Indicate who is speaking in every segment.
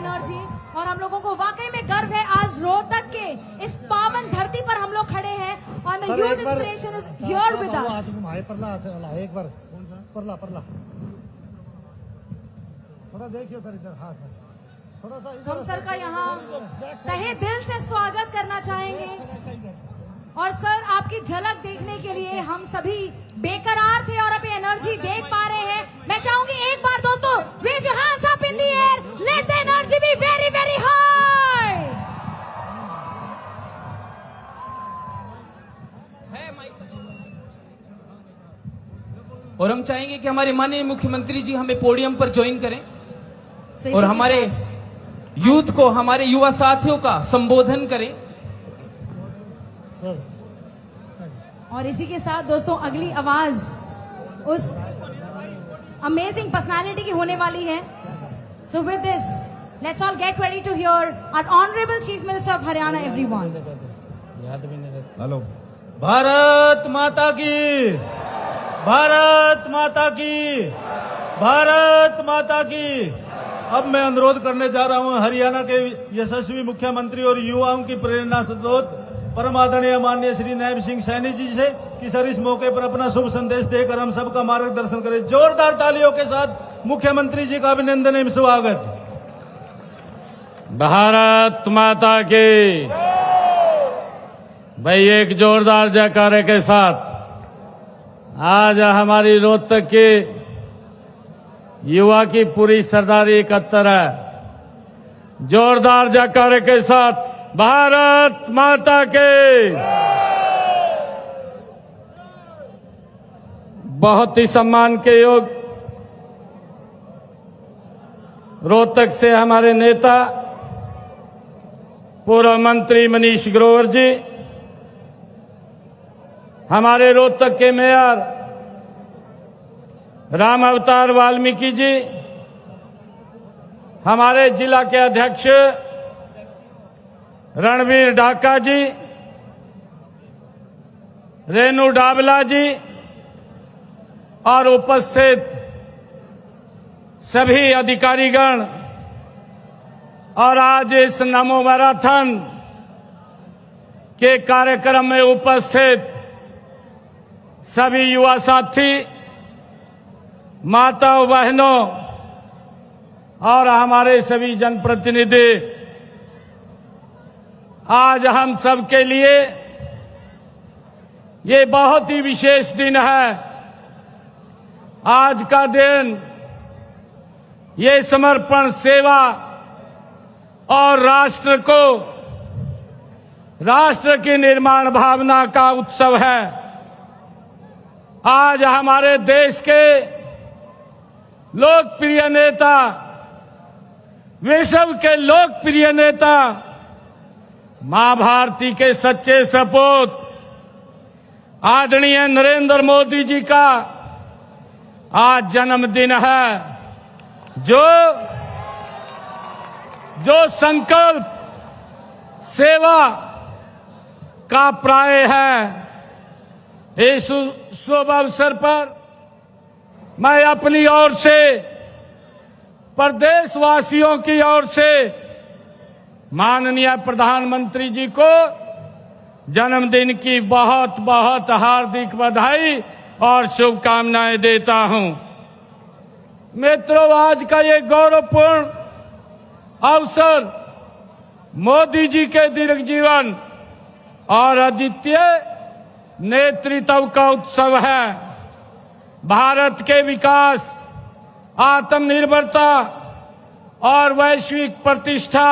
Speaker 1: Energy और हम लोगों को वाकई में गर्व है आज रोहतक के इस पावन धरती पर हम लोग खड़े हैं और the huge inspiration is here with us.
Speaker 2: एक बार परला थोड़ा देखिए सर इधर। हाँ सर थोड़ा सा
Speaker 1: हम सर का यहाँ तहे दिल से स्वागत करना चाहेंगे और सर आपकी झलक देखने के लिए हम सभी बेकरार थे और अभी एनर्जी देख पा रहे हैं। मैं चाहूंगी एक बार दोस्तों raise your hands up in the air, let the energy be very very high.
Speaker 3: और हम चाहेंगे कि हमारे माननीय मुख्यमंत्री जी हमें पोडियम पर ज्वाइन करें और हमारे यूथ को, हमारे युवा साथियों का संबोधन करें।
Speaker 1: और इसी के साथ दोस्तों अगली आवाज उस अमेजिंग पर्सनालिटी की होने वाली है। So with this let's all get ready to hear our honourable chief minister of Haryana everyone.
Speaker 2: Hello. Bharat Mata की, भारत माता की, भारत माता की। अब मैं अनुरोध करने जा रहा हूं हरियाणा के यशस्वी मुख्यमंत्री और युवाओं की प्रेरणा स्रोत परम आदरणीय माननीय श्री नायब सिंह सैनी जी से कि सर इस मौके पर अपना शुभ संदेश देकर हम सबका मार्गदर्शन करें। जोरदार तालियों के साथ मुख्यमंत्री जी का अभिनंदन एवं स्वागत।
Speaker 4: भारत माता की। भाई एक जोरदार जयकारे के साथ आज हमारी रोहतक के युवा की पूरी सरदारी इकट्ठा है। जोरदार जयकारे के साथ भारत माता के। बहुत ही सम्मान के योग रोहतक से हमारे नेता पूर्व मंत्री मनीष ग्रोवर जी, हमारे रोहतक के मेयर राम अवतार वाल्मीकि जी, हमारे जिला के अध्यक्ष रणवीर ढाका जी, रेणु डाबला जी और उपस्थित सभी अधिकारीगण और आज इस नमो मैराथन के कार्यक्रम में उपस्थित सभी युवा साथी, माताओं बहनों और हमारे सभी जनप्रतिनिधि, आज हम सबके लिए ये बहुत ही विशेष दिन है। आज का दिन ये समर्पण, सेवा और राष्ट्र की निर्माण भावना का उत्सव है। आज हमारे देश के लोकप्रिय नेता, विश्व के लोकप्रिय नेता, मां भारती के सच्चे सपूत आदरणीय नरेंद्र मोदी जी का आज जन्मदिन है। जो संकल्प सेवा का प्राय है, इस शुभ अवसर पर मैं अपनी ओर से, प्रदेशवासियों की ओर से माननीय प्रधानमंत्री जी को जन्मदिन की बहुत बहुत हार्दिक बधाई और शुभकामनाएं देता हूं। मित्रों, आज का ये गौरवपूर्ण अवसर मोदी जी के दीर्घ जीवन और अद्वितीय नेतृत्व का उत्सव है। भारत के विकास, आत्मनिर्भरता और वैश्विक प्रतिष्ठा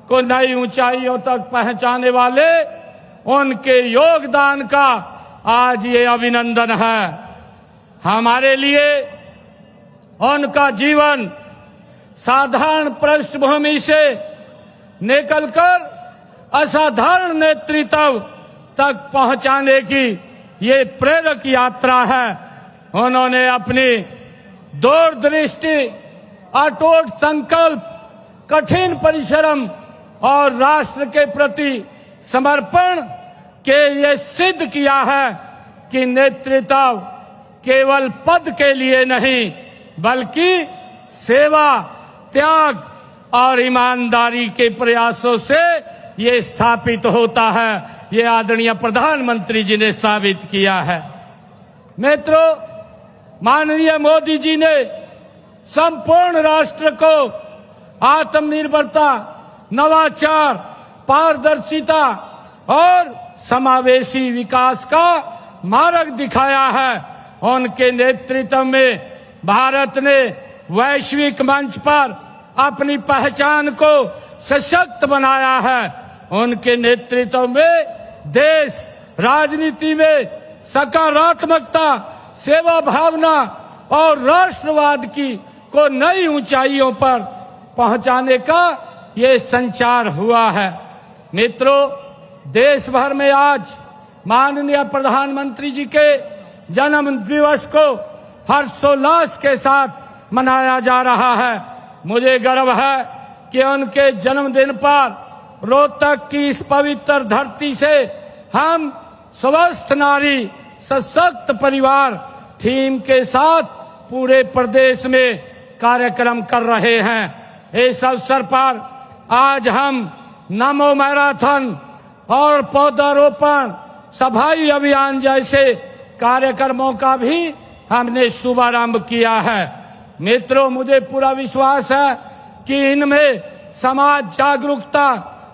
Speaker 4: को नई ऊंचाइयों तक पहुंचाने वाले उनके योगदान का आज ये अभिनंदन है। हमारे लिए उनका जीवन साधारण पृष्ठभूमि से निकलकर असाधारण नेतृत्व तक पहुंचाने की ये प्रेरक यात्रा है। उन्होंने अपनी दूरदृष्टि, अटूट संकल्प, कठिन परिश्रम और राष्ट्र के प्रति समर्पण के ये सिद्ध किया है कि नेतृत्व केवल पद के लिए नहीं बल्कि सेवा, त्याग और ईमानदारी के प्रयासों से ये स्थापित होता है। ये आदरणीय प्रधानमंत्री जी ने साबित किया है। मित्रों, माननीय मोदी जी ने संपूर्ण राष्ट्र को आत्मनिर्भरता, नवाचार, पारदर्शिता और समावेशी विकास का मार्ग दिखाया है। उनके नेतृत्व में भारत ने वैश्विक मंच पर अपनी पहचान को सशक्त बनाया है। उनके नेतृत्व में देश राजनीति में सकारात्मकता, सेवा भावना और राष्ट्रवाद को नई ऊंचाइयों पर पहुंचाने का ये संचार हुआ है। मित्रों, देश भर में आज माननीय प्रधानमंत्री जी के जन्म दिवस को हर्षोल्लास के साथ मनाया जा रहा है। मुझे गर्व है कि उनके जन्मदिन पर रोहतक की इस पवित्र धरती से हम स्वस्थ नारी सशक्त परिवार थीम के साथ पूरे प्रदेश में कार्यक्रम कर रहे हैं। इस अवसर पर आज हम नमो मैराथन और पौधारोपण, सफाई अभियान जैसे कार्यक्रमों का भी हमने शुभारंभ किया है। मित्रों, मुझे पूरा विश्वास है कि इनमें समाज जागरूकता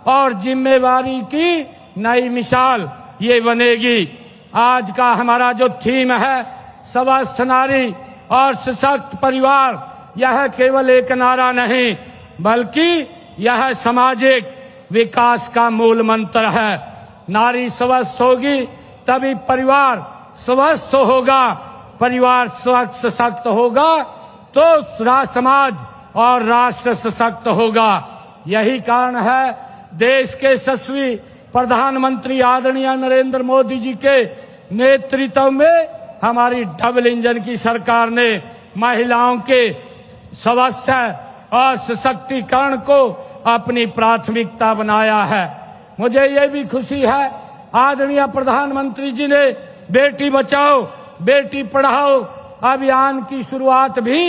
Speaker 4: और जिम्मेवारी की नई मिसाल ये बनेगी। आज का हमारा जो थीम है स्वस्थ नारी और सशक्त परिवार, यह केवल एक नारा नहीं बल्कि यह सामाजिक विकास का मूल मंत्र है। नारी स्वस्थ होगी तभी परिवार स्वस्थ होगा, परिवार स्वस्थ सशक्त होगा तो समाज और राष्ट्र सशक्त होगा। यही कारण है देश के यशस्वी प्रधानमंत्री आदरणीय नरेंद्र मोदी जी के नेतृत्व में हमारी डबल इंजन की सरकार ने महिलाओं के स्वास्थ्य और सशक्तिकरण को अपनी प्राथमिकता बनाया है। मुझे ये भी खुशी है आदरणीय प्रधानमंत्री जी ने बेटी बचाओ बेटी पढ़ाओ अभियान की शुरुआत भी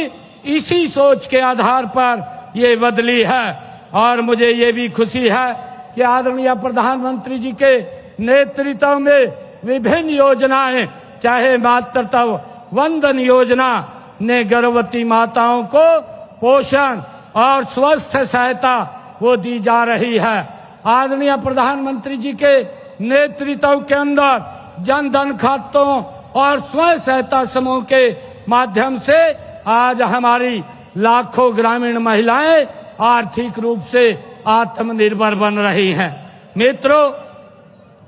Speaker 4: इसी सोच के आधार पर ये बदली है। और मुझे ये भी खुशी है कि आदरणीय प्रधानमंत्री जी के नेतृत्व में विभिन्न योजनाएं, चाहे मातृत्व वंदन योजना ने गर्भवती माताओं को पोषण और स्वास्थ्य सहायता वो दी जा रही है। आदरणीय प्रधानमंत्री जी के नेतृत्व के अंदर जन धन खातों और स्वयं सहायता समूह के माध्यम से आज हमारी लाखों ग्रामीण महिलाएं आर्थिक रूप से आत्मनिर्भर बन रही हैं। मित्रों,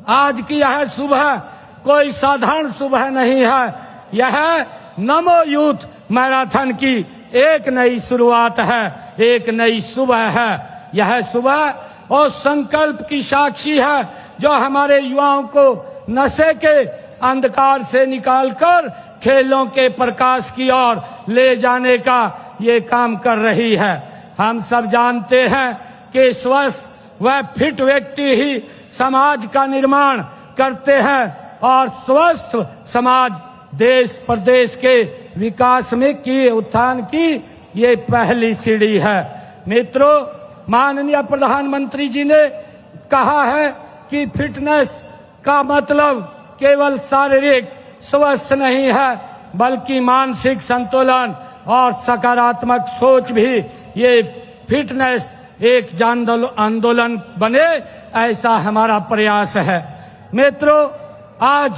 Speaker 4: आज की यह सुबह कोई साधारण सुबह नहीं है, यह नमो यूथ मैराथन की एक नई शुरुआत है, एक नई सुबह है। यह सुबह और संकल्प की साक्षी है जो हमारे युवाओं को नशे के अंधकार से निकालकर खेलों के प्रकाश की ओर ले जाने का ये काम कर रही है। हम सब जानते हैं कि स्वस्थ व फिट व्यक्ति ही समाज का निर्माण करते हैं और स्वस्थ समाज देश प्रदेश के विकास में की उत्थान की ये पहली सीढ़ी है। मित्रों, माननीय प्रधानमंत्री जी ने कहा है कि फिटनेस का मतलब केवल शारीरिक स्वस्थ नहीं है बल्कि मानसिक संतुलन और सकारात्मक सोच भी। ये फिटनेस एक जन आंदोलन बने, ऐसा हमारा प्रयास है। मित्रों, आज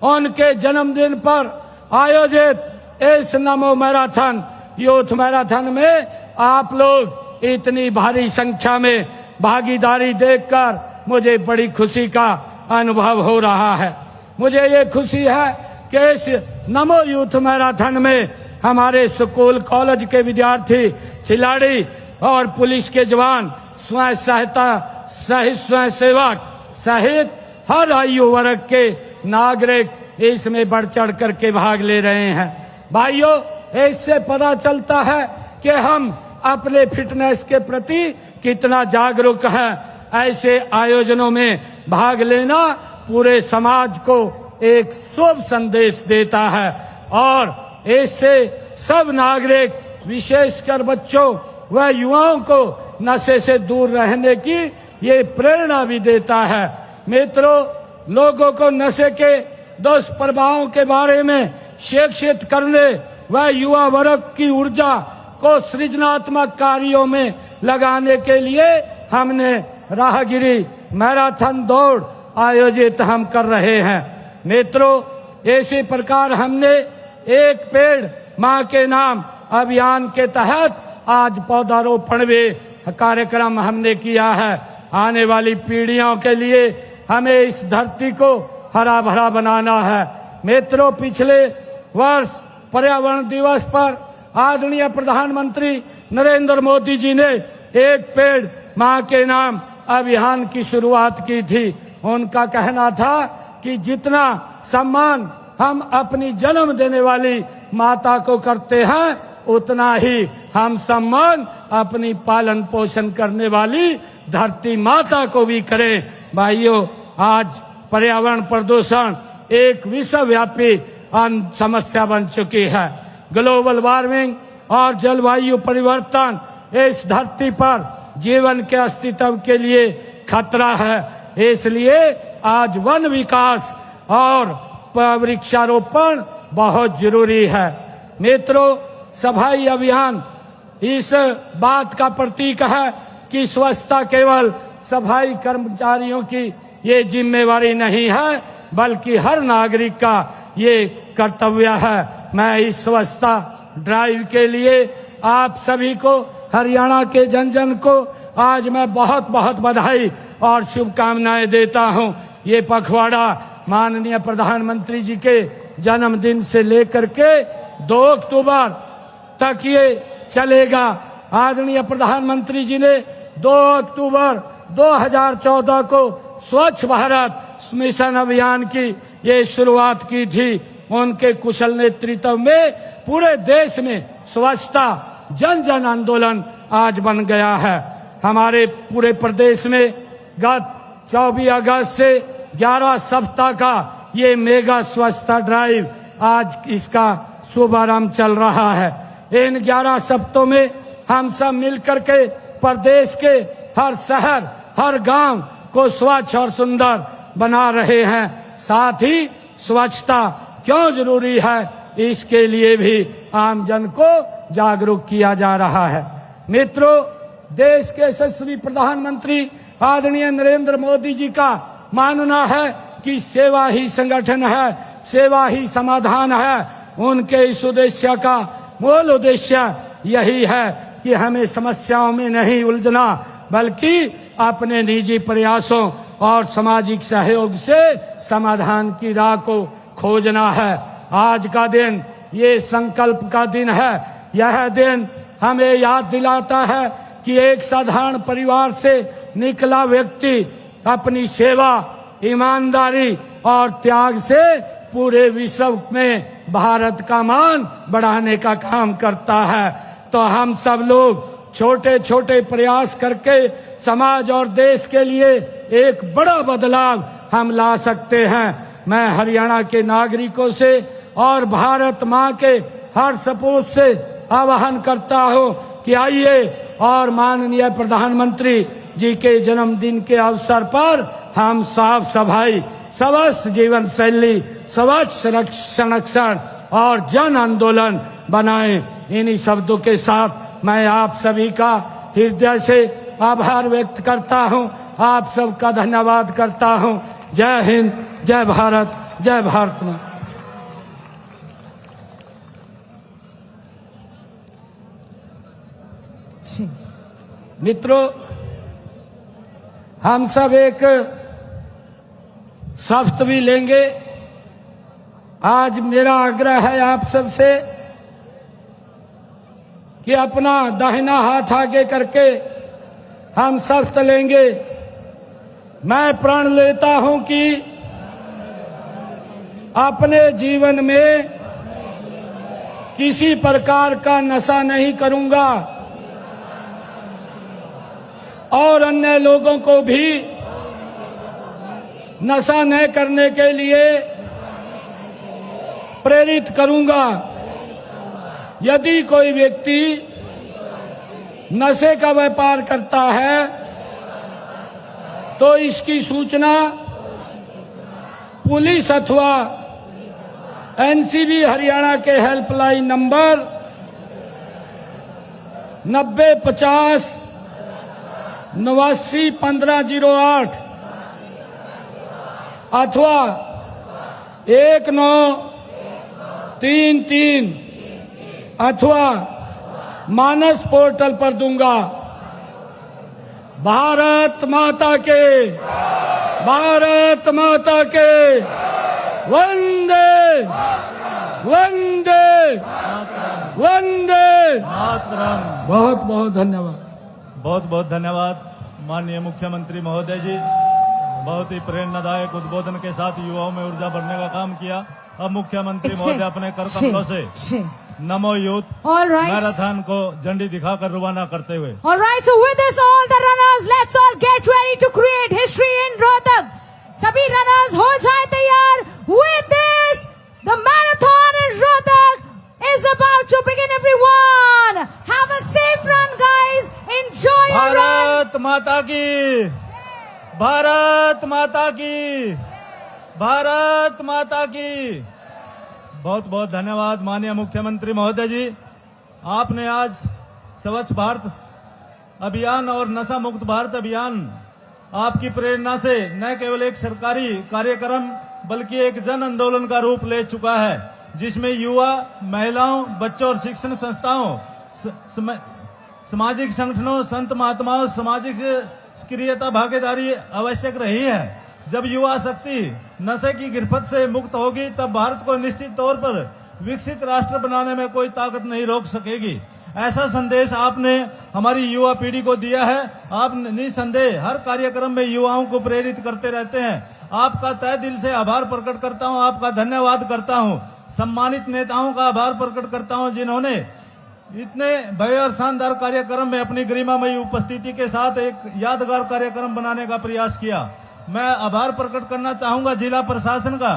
Speaker 4: उनके जन्मदिन पर आयोजित इस नमो मैराथन यूथ मैराथन में आप लोग इतनी भारी संख्या में भागीदारी देखकर मुझे बड़ी खुशी का अनुभव हो रहा है। मुझे ये खुशी है कि इस नमो यूथ मैराथन में हमारे स्कूल कॉलेज के विद्यार्थी, खिलाड़ी और पुलिस के जवान, स्वयं सहायता स्वयं सेवक सहित हर आयु वर्ग के नागरिक इसमें बढ़ चढ़ करके भाग ले रहे हैं। भाइयों, इससे पता चलता है कि हम अपने फिटनेस के प्रति कितना जागरूक हैं। ऐसे आयोजनों में भाग लेना पूरे समाज को एक शुभ संदेश देता है और इससे सब नागरिक, विशेषकर बच्चों व युवाओं को नशे से दूर रहने की ये प्रेरणा भी देता है। मित्रों, लोगों को नशे के दुष्प्रभावों के बारे में शिक्षित करने व युवा वर्ग की ऊर्जा को सृजनात्मक कार्यों में लगाने के लिए हमने राहगिरी मैराथन दौड़ आयोजित हम कर रहे हैं। मित्रों, इसी प्रकार हमने एक पेड़ मां के नाम अभियान के तहत आज पौधारोपण भी कार्यक्रम हमने किया है। आने वाली पीढ़ियों के लिए हमें इस धरती को हरा भरा बनाना है। मित्रों, पिछले वर्ष पर्यावरण दिवस पर आदरणीय प्रधानमंत्री नरेंद्र मोदी जी ने एक पेड़ मां के नाम अभियान की शुरुआत की थी। उनका कहना था कि जितना सम्मान हम अपनी जन्म देने वाली माता को करते हैं, उतना ही हम सम्मान अपनी पालन पोषण करने वाली धरती माता को भी करें। भाइयों, आज पर्यावरण प्रदूषण एक विश्वव्यापी समस्या बन चुकी है। ग्लोबल वार्मिंग और जलवायु परिवर्तन इस धरती पर जीवन के अस्तित्व के लिए खतरा है। इसलिए आज वन विकास और वृक्षारोपण बहुत जरूरी है। मित्रों, सफाई अभियान इस बात का प्रतीक है कि स्वच्छता केवल सफाई कर्मचारियों की ये जिम्मेवारी नहीं है, बल्कि हर नागरिक का ये कर्तव्य है। मैं इस स्वच्छता ड्राइव के लिए आप सभी को, हरियाणा के जन जन को आज मैं बहुत बहुत बधाई और शुभकामनाएं देता हूं। ये पखवाड़ा माननीय प्रधानमंत्री जी के जन्मदिन से लेकर के 2 अक्टूबर तक ये चलेगा। आदरणीय प्रधानमंत्री जी ने 2 अक्टूबर 2014 को स्वच्छ भारत मिशन अभियान की ये शुरुआत की थी। उनके कुशल नेतृत्व में पूरे देश में स्वच्छता जन जन आंदोलन आज बन गया है। हमारे पूरे प्रदेश में गत 24 अगस्त से 11 सप्ताह का ये मेगा स्वच्छता ड्राइव आज इसका शुभारंभ चल रहा है। इन 11 सप्ताहों में हम सब मिलकर के प्रदेश के हर शहर, हर गांव को स्वच्छ और सुंदर बना रहे हैं। साथ ही स्वच्छता क्यों जरूरी है, इसके लिए भी आम जन को जागरूक किया जा रहा है। मित्रों, देश के यशस्वी प्रधानमंत्री आदरणीय नरेंद्र मोदी जी का मानना है कि सेवा ही संगठन है, सेवा ही समाधान है। उनके इस उद्देश्य का मूल उद्देश्य यही है कि हमें समस्याओं में नहीं उलझना, बल्कि अपने निजी प्रयासों और सामाजिक सहयोग से समाधान की राह को खोजना है। आज का दिन ये संकल्प का दिन है। यह दिन हमें याद दिलाता है कि एक साधारण परिवार से निकला व्यक्ति अपनी सेवा, ईमानदारी और त्याग से पूरे विश्व में भारत का मान बढ़ाने का काम करता है। तो हम सब लोग छोटे छोटे प्रयास करके समाज और देश के लिए एक बड़ा बदलाव हम ला सकते हैं। मैं हरियाणा के नागरिकों से और भारत माँ के हर सपूत से आह्वान करता हूँ कि आइए और माननीय प्रधानमंत्री जी के जन्मदिन के अवसर पर हम साफ सफाई, स्वस्थ जीवन शैली, स्वच्छ संरक्षण और जन आंदोलन बनाएं। इन्हीं शब्दों के साथ मैं आप सभी का हृदय से आभार व्यक्त करता हूं, आप सबका धन्यवाद करता हूं। जय हिंद, जय भारत, जय भारत मां। मित्रों, हम सब एक शपथ भी लेंगे। आज मेरा आग्रह है आप सबसे कि अपना दाहिना हाथ आगे करके हम शपथ लेंगे। मैं प्रण लेता हूं कि अपने जीवन में किसी प्रकार का नशा नहीं करूंगा और अन्य लोगों को भी नशा न करने के लिए प्रेरित करूंगा। यदि कोई व्यक्ति नशे का व्यापार करता है तो इसकी सूचना पुलिस अथवा एनसीबी हरियाणा के हेल्पलाइन नंबर 9050 891508 अथवा 1933 अथवा मानस पोर्टल पर दूंगा। भारत माता के, भारत माता के, वंदे वंदे वंदे
Speaker 2: मातरम।
Speaker 4: बहुत बहुत धन्यवाद।
Speaker 2: बहुत बहुत धन्यवाद माननीय मुख्यमंत्री महोदय जी। बहुत ही प्रेरणादायक उद्बोधन के साथ युवाओं में ऊर्जा भरने का काम किया। अब मुख्यमंत्री महोदय अपने कर कमलों से नमो यूथ मैराथन को झंडी दिखाकर रवाना करते हुए।
Speaker 1: All right, so with this all the runners, let's all get ready to create history in Rohtak. सभी रनर्स हो जाए तैयार। With this, the marathon in Rohtak is about to begin. Everyone, have a safe run, guys. Enjoy your run.
Speaker 2: Bharat Mata की, भारत माता की, भारत माता की। बहुत बहुत धन्यवाद माननीय मुख्यमंत्री महोदय जी। आपने आज स्वच्छ भारत अभियान और नशा मुक्त भारत अभियान आपकी प्रेरणा से न केवल एक सरकारी कार्यक्रम बल्कि एक जन आंदोलन का रूप ले चुका है, जिसमें युवा, महिलाओं, बच्चों और शिक्षण संस्थाओं, सामाजिक संगठनों, संत महात्माओं, सामाजिक सक्रियता भागीदारी आवश्यक रही है। जब युवा शक्ति नशे की गिरफ्त से मुक्त होगी तब भारत को निश्चित तौर पर विकसित राष्ट्र बनाने में कोई ताकत नहीं रोक सकेगी। ऐसा संदेश आपने हमारी युवा पीढ़ी को दिया है। आप निसंदेह हर कार्यक्रम में युवाओं को प्रेरित करते रहते हैं। आपका तहे दिल से आभार प्रकट करता हूं, आपका धन्यवाद करता हूं। सम्मानित नेताओं का आभार प्रकट करता हूं जिन्होंने इतने भव्य और शानदार कार्यक्रम में अपनी गरिमामयी उपस्थिति के साथ एक यादगार कार्यक्रम बनाने का प्रयास किया। मैं आभार प्रकट करना चाहूंगा जिला प्रशासन का,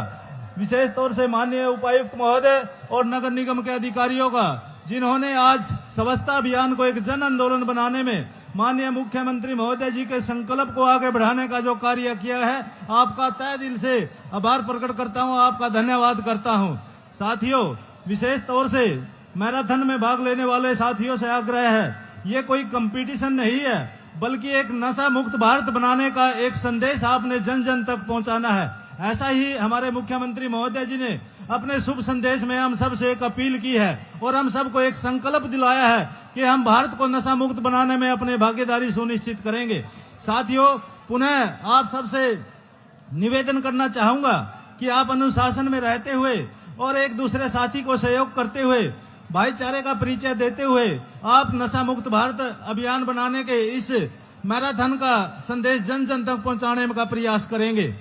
Speaker 2: विशेष तौर से माननीय उपायुक्त महोदय और नगर निगम के अधिकारियों का, जिन्होंने आज स्वच्छता अभियान को एक जन आंदोलन बनाने में माननीय मुख्यमंत्री महोदय जी के संकल्प को आगे बढ़ाने का जो कार्य किया है। आपका तहे दिल से आभार प्रकट करता हूं, आपका धन्यवाद करता हूं। साथियों, विशेष तौर से मैराथन में भाग लेने वाले साथियों से आग्रह है, ये कोई कंपटीशन नहीं है बल्कि एक नशा मुक्त भारत बनाने का एक संदेश आपने जन जन तक पहुंचाना है। ऐसा ही हमारे मुख्यमंत्री महोदय जी ने अपने शुभ संदेश में हम सब से एक अपील की है और हम सबको एक संकल्प दिलाया है कि हम भारत को नशा मुक्त बनाने में अपनी भागीदारी सुनिश्चित करेंगे। साथियों, पुनः आप सबसे निवेदन करना चाहूंगा कि आप अनुशासन में रहते हुए और एक दूसरे साथी को सहयोग करते हुए, भाईचारे का परिचय देते हुए आप नशा मुक्त भारत अभियान बनाने के इस मैराथन का संदेश जन जन तक पहुंचाने का प्रयास करेंगे।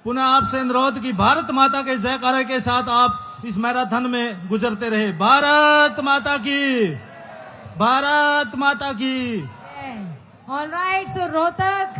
Speaker 2: पुनः आपसे अनुरोध कि भारत माता के जयकारे के साथ आप इस मैराथन में गुजरते रहे। भारत माता की, भारत माता की।
Speaker 1: ऑलराइट, सो रोहतक,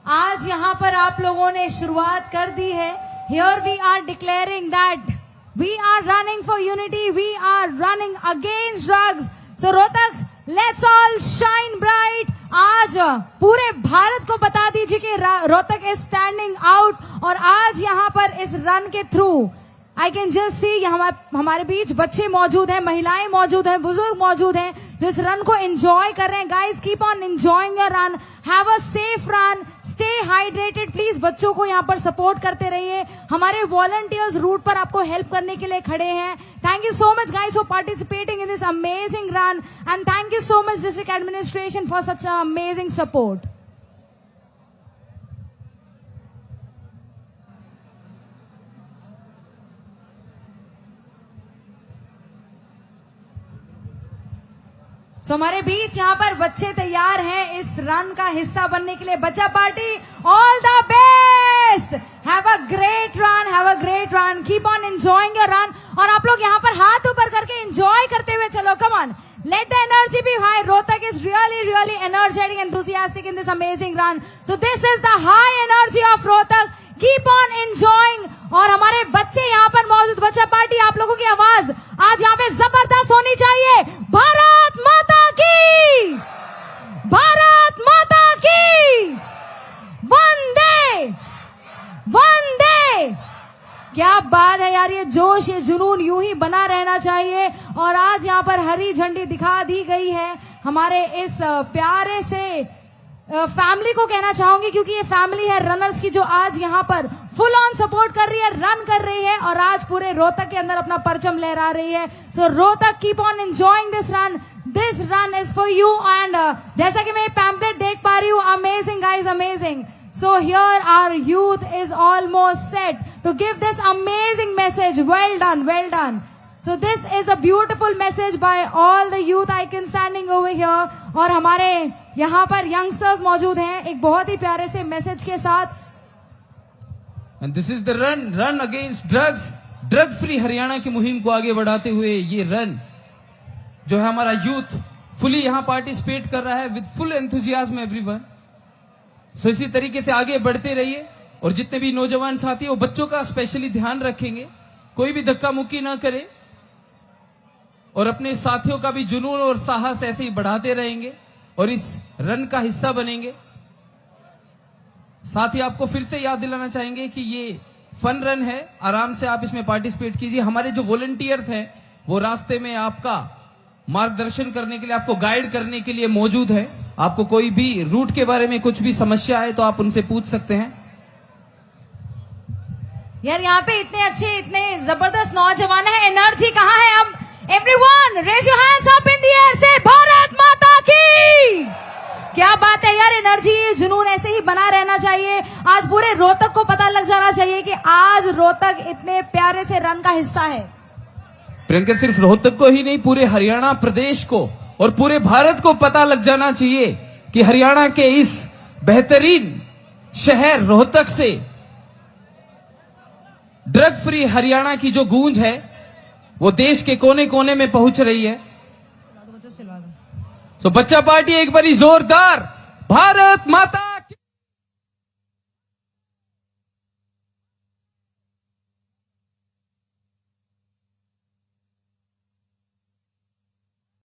Speaker 1: आज यहाँ पर आप लोगों ने शुरुआत कर दी है। Here we are declaring that we are running for unity, we are running against drugs. So Rohtak, let's all shine bright. आज पूरे भारत को बता दीजिए कि रोहतक is standing out। और आज यहाँ पर इस रन के through I can just see हमारे बीच बच्चे मौजूद हैं, महिलाएं मौजूद हैं, बुजुर्ग मौजूद हैं जो इस रन को एंजॉय कर रहे हैं। Guys, keep on enjoying your run, have a safe run, stay hydrated. Please बच्चों को यहाँ पर सपोर्ट करते रहिए। हमारे वॉलंटियर्स रूट पर आपको हेल्प करने के लिए खड़े हैं। Thank you so much guys for participating in this amazing run and thank you so much district administration for such amazing support. हमारे बीच यहाँ पर बच्चे तैयार हैं इस रन का हिस्सा बनने के लिए। बच्चा party, all the best, have a great run, have a great run, keep on enjoying your run. और आप लोग यहाँ पर हाथ ऊपर करके एंजॉय करते हुए चलो, come on, let the energy be high. Rohtak is really energetic, enthusiastic in this amazing run. So this is the high energy of Rohtak keep on enjoying. और हमारे बच्चे यहाँ पर मौजूद, बच्चा पार्टी, आप लोगों की आवाज आज यहाँ पे जबरदस्त होनी चाहिए। भारत माता की, भारत माता की, वंदे वंदे। क्या बात है यार, ये जोश, ये जुनून यूं ही बना रहना चाहिए। और आज यहाँ पर हरी झंडी दिखा दी गई है हमारे इस प्यारे से फैमिली को कहना चाहूंगी, क्योंकि ये फैमिली है रनर्स की जो आज यहाँ पर फुल ऑन सपोर्ट कर रही है, रन कर रही है और आज पूरे रोहतक के अंदर अपना परचम लहरा रही है। So Rohtak, keep on enjoying this run, this run is for you. And जैसा कि मैं पैम्पलेट देख पा रही हूँ, amazing guys, amazing. So here our youth is almost set to give this amazing message. Well done, well done. So this is a beautiful message by all the youth icons standing over here. और हमारे यहाँ पर youngsters मौजूद हैं एक बहुत ही प्यारे से मैसेज के साथ।
Speaker 3: And this is the run against drugs, drug free Haryana की मुहिम को आगे बढ़ाते हुए ये रन जो है हमारा यूथ फुली यहाँ पार्टिसिपेट कर रहा है विद फुल एंथुजियाज्म एवरीवन। सो इसी तरीके से आगे बढ़ते रहिए और जितने भी नौजवान साथी वो बच्चों का स्पेशली ध्यान रखेंगे, कोई भी धक्का मुक्की ना करे और अपने साथियों का भी जुनून और साहस ऐसे ही बढ़ाते रहेंगे और इस रन का हिस्सा बनेंगे। साथ ही आपको फिर से याद दिलाना चाहेंगे कि ये फन रन है, आराम से आप इसमें पार्टिसिपेट कीजिए। हमारे जो वॉलंटियर्स हैं वो रास्ते में आपका मार्गदर्शन करने के लिए, आपको गाइड करने के लिए मौजूद है। आपको कोई भी रूट के बारे में कुछ भी समस्या है तो आप उनसे पूछ सकते हैं।
Speaker 1: यार यहाँ पे इतने अच्छे, इतने जबरदस्त नौजवान है, एनर्जी कहाँ है? अब everyone raise your hands up in the air से भारत माता की। क्या बात है यार, एनर्जी, जुनून ऐसे ही बना रहना चाहिए। आज पूरे रोहतक को पता लग जाना चाहिए कि आज रोहतक इतने प्यारे से रन का हिस्सा है।
Speaker 3: प्रियंका, सिर्फ रोहतक को ही नहीं, पूरे हरियाणा प्रदेश को और पूरे भारत को पता लग जाना चाहिए कि हरियाणा के इस बेहतरीन शहर रोहतक से ड्रग फ्री हरियाणा की जो गूंज है वो देश के कोने कोने में पहुंच रही है। तो बच्चा पार्टी एक बारी जोरदार भारत माता